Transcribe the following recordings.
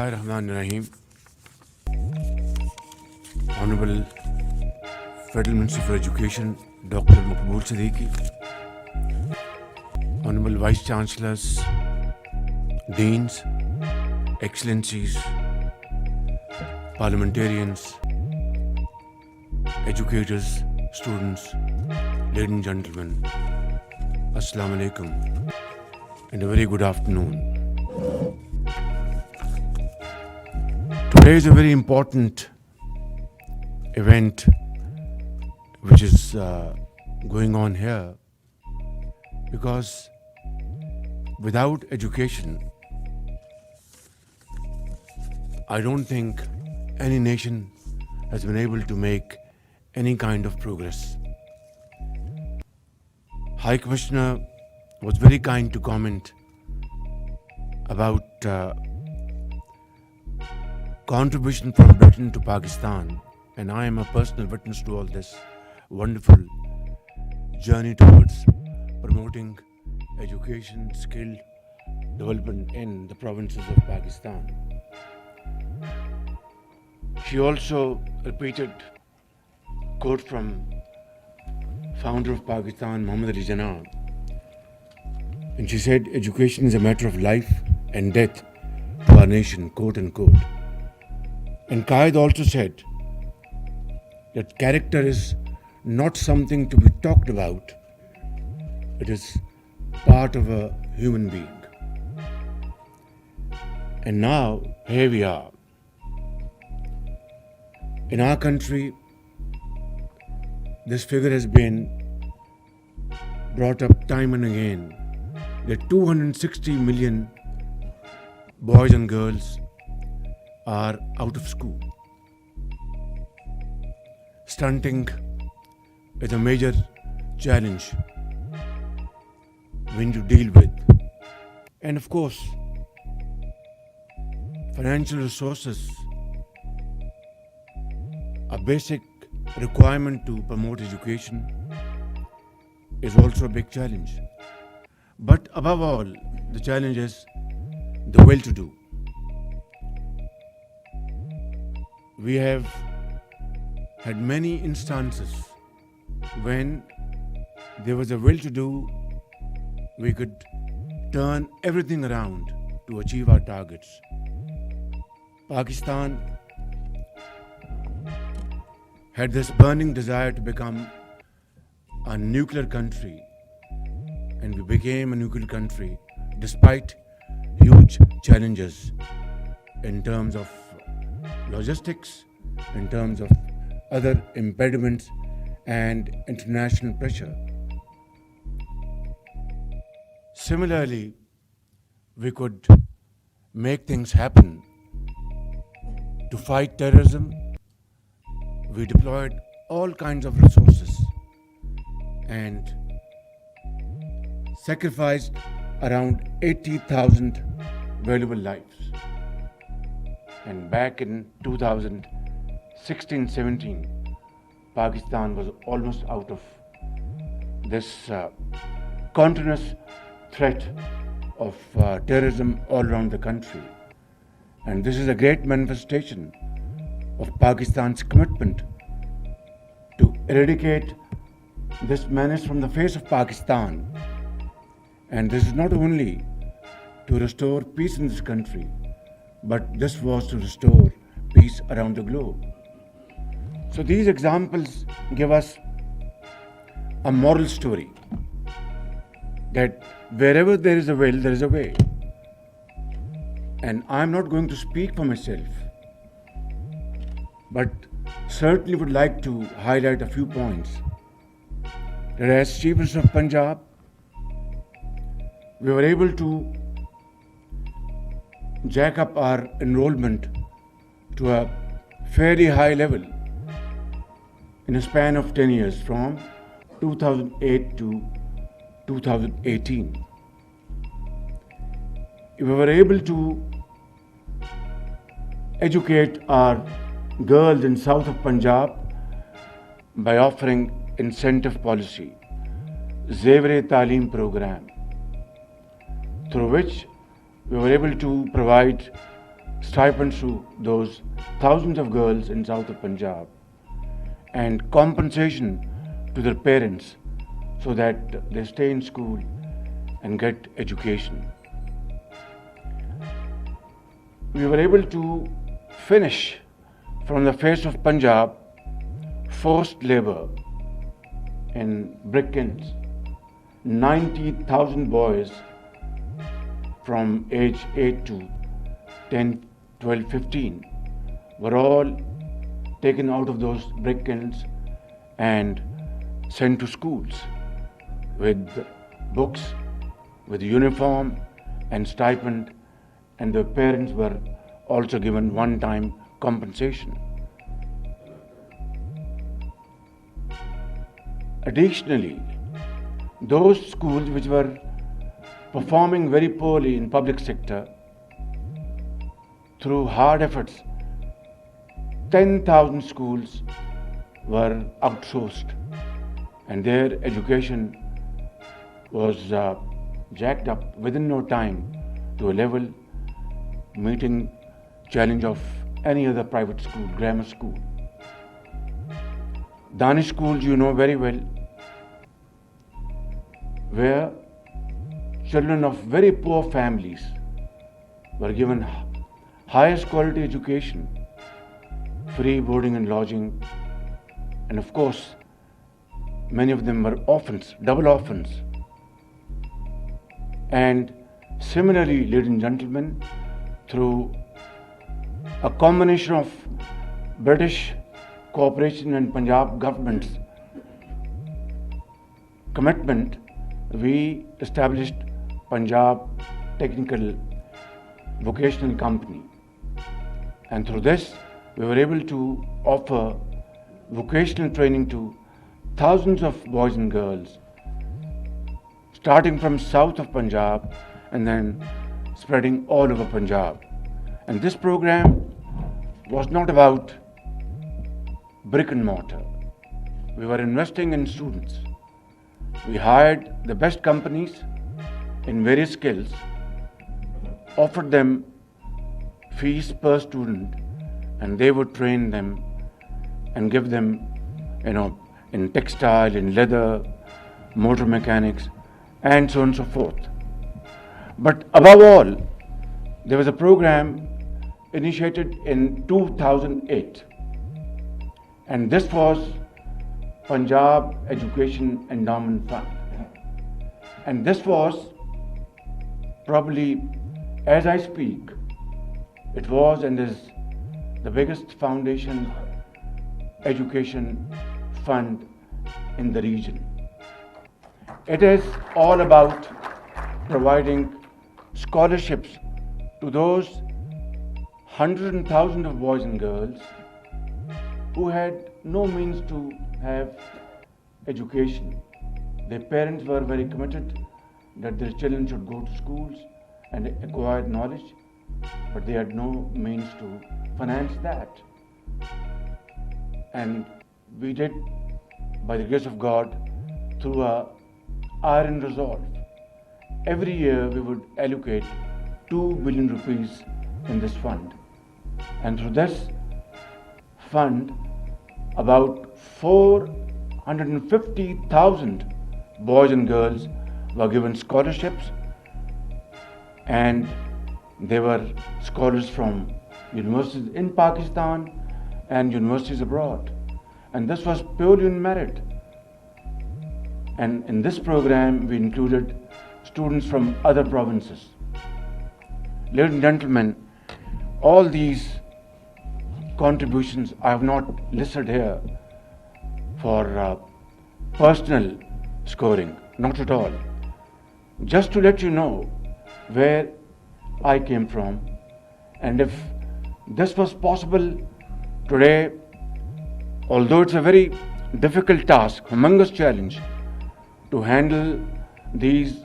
Bismillahirrahmanirrahim. Honorable Federal Minister for Education, Dr. Maqbool Siddiqui, Honorable Vice Chancellors, Deans, Excellencies, Parliamentarians, educators, students, ladies and gentlemen, Assalamu alaikum, and a very good afternoon. Today is a very important event which is going on here, because without education, I don't think any nation has been able to make any kind of progress. High Commissioner was very kind to comment about contribution from Britain to Pakistan, and I am a personal witness to all this wonderful journey towards promoting education, skill development in the provinces of Pakistan. She also repeated a quote from founder of Pakistan, Muhammad Ali Jinnah, and she said, "Education is a matter of life and death to our nation," quote unquote. And Qaid also said that character is not something to be talked about, it is part of a human being. And now, here we are. In our country, this figure has been brought up time and again, that 260 million boys and girls are out of school. Stunting is a major challenge we need to deal with. And of course, financial resources, a basic requirement to promote education, is also a big challenge. But above all, the challenge is the well-to-do. We have had many instances when there was a will-to-do, we could turn everything around to achieve our targets. Pakistan had this burning desire to become a nuclear country, and we became a nuclear country despite huge challenges in terms of logistics, in terms of other impediments and international pressure. Similarly, we could make things happen. To fight terrorism, we deployed all kinds of resources and sacrificed around 80,000 valuable lives. And back in 2016-17, Pakistan was almost out of this continuous threat of terrorism all around the country. And this is a great manifestation of Pakistan's commitment to eradicate this menace from the face of Pakistan. And this is not only to restore peace in this country, but this was to restore peace around the globe. So these examples give us a moral story that wherever there is a will, there is a way. And I'm not going to speak for myself, but certainly would like to highlight a few points. That as Chief Minister of Punjab, we were able to jack up our enrollment to a fairly high level in a span of 10 years, from 2008 to 2018. We were able to educate our girls in south of Punjab by offering incentive policy, Zafar Ta'لیمی program, through which we were able to provide stipends to those thousands of girls in south of Punjab and compensation to their parents so that they stay in school and get education. We were able to finish from the face of Punjab forced labor in brick kilns. 90,000 boys from age 8 to 10, 12, 15 were all taken out of those brick kilns and sent to schools with books, with uniform and stipend, and their parents were also given one-time compensation. Additionally, those schools which were performing very poorly in public sector, through hard efforts, 10,000 schools were outsourced and their education was jacked up within no time to a level meeting challenge of any other private school, grammar school. Danish schools, you know very well, where children of very poor families were given highest quality education, free boarding and lodging, and of course, many of them were orphans, double orphans. And similarly, ladies and gentlemen, through a combination of British cooperation and Punjab government's commitment, we established Punjab Technical Vocational Company. And through this, we were able to offer vocational training to thousands of boys and girls, starting from south of Punjab and then spreading all over Punjab. And this program was not about brick and mortar. We were investing in students. We hired the best companies in various skills, offered them fees per student, and they would train them and give them, in textile, in leather, motor mechanics, and so on and so forth. But above all, there was a program initiated in 2008, and this was Punjab Education Endowment Fund. And this was probably, as I speak, it was and is the biggest foundation education fund in the region. It is all about providing scholarships to those hundreds and thousands of boys and girls who had no means to have education. Their parents were very committed that their children should go to schools and acquire knowledge, but they had no means to finance that. And we did, by the grace of God, through a iron resolve. Every year we would allocate 2 billion rupees in this fund. And through this fund, about 450,000 boys and girls were given scholarships, and they were scholars from universities in Pakistan and universities abroad. And this was purely on merit. And in this program, we included students from other provinces. Ladies and gentlemen, all these contributions I have not listed here for personal scoring, not at all. Just to let you know where I came from, and if this was possible today, although it's a very difficult task, humongous challenge, to handle these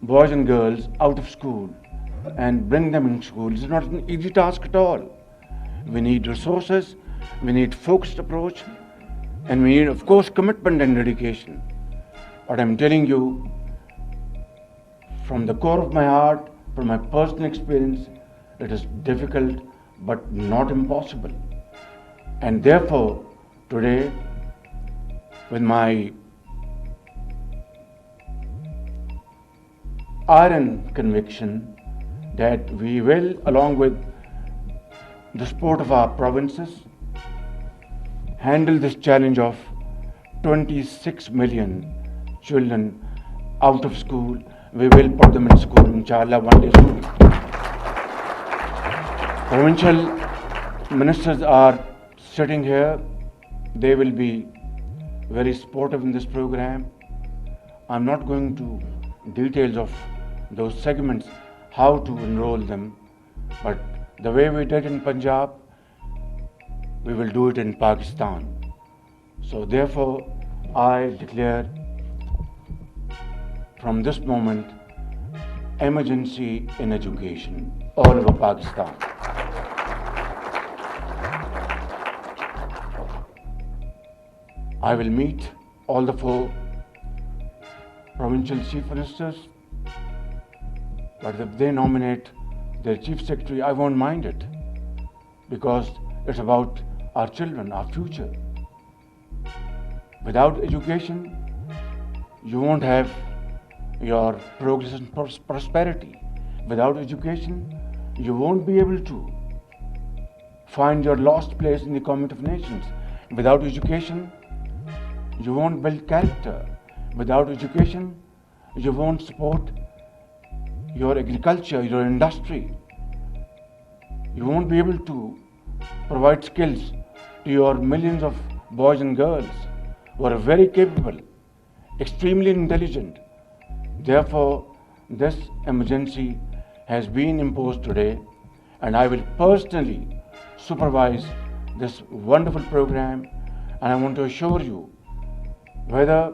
boys and girls out of school and bring them in school, it's not an easy task at all. We need resources, we need focused approach, and we need, of course, commitment and dedication. But I'm telling you, from the core of my heart, from my personal experience, It is difficult but not impossible. And therefore, today, with my iron conviction that we will, along with the support of our provinces, handle this challenge of 26 million children out of school. We will put them in school, inshallah, one day soon. Provincial ministers are sitting here. They will be very supportive in this program. I'm not going to details of those segments, how to enroll them, but the way we did in Punjab, we will do it in Pakistan. So therefore, I declare from this moment emergency in education all over Pakistan. I will meet all the 4 provincial chief ministers, but if they nominate their chief secretary, I won't mind it, because it's about our children, our future. Without education, you won't have your progress and prosperity. Without education, you won't be able to find your lost place in the community of nations. Without education, you won't build character. Without education, you won't support your agriculture, your industry. You won't be able to provide skills to your millions of boys and girls who are very capable, extremely intelligent. Therefore, this emergency has been imposed today, and I will personally supervise this wonderful program. And I want to assure you, whether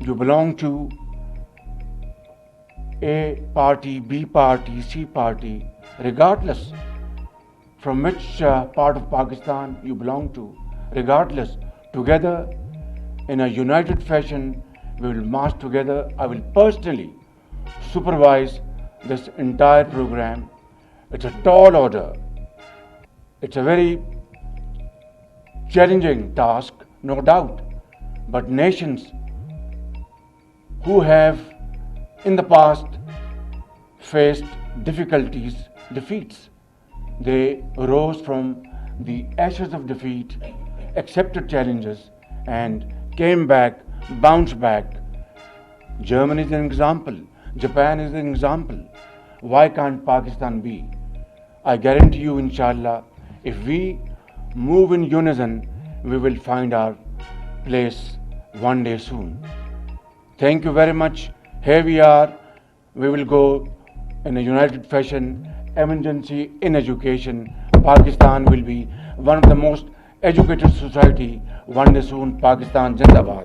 you belong to A party, B party, C party, regardless from which part of Pakistan you belong to, regardless, together in a united fashion, we will march together. I will personally supervise this entire program. It's a tall order. It's a very challenging task, no doubt. But nations who have in the past faced difficulties, defeats, they rose from the ashes of defeat, accepted challenges, and came back, bounced back. Germany is an example. Japan is an example. Why can't Pakistan be? I guarantee you, inshallah, if we move in unison, we will find our place one day soon. Thank you very much. Here we are. We will go in a united fashion. Emergency in education. Pakistan will be one of the most educated society one day soon. Pakistan Zindabad.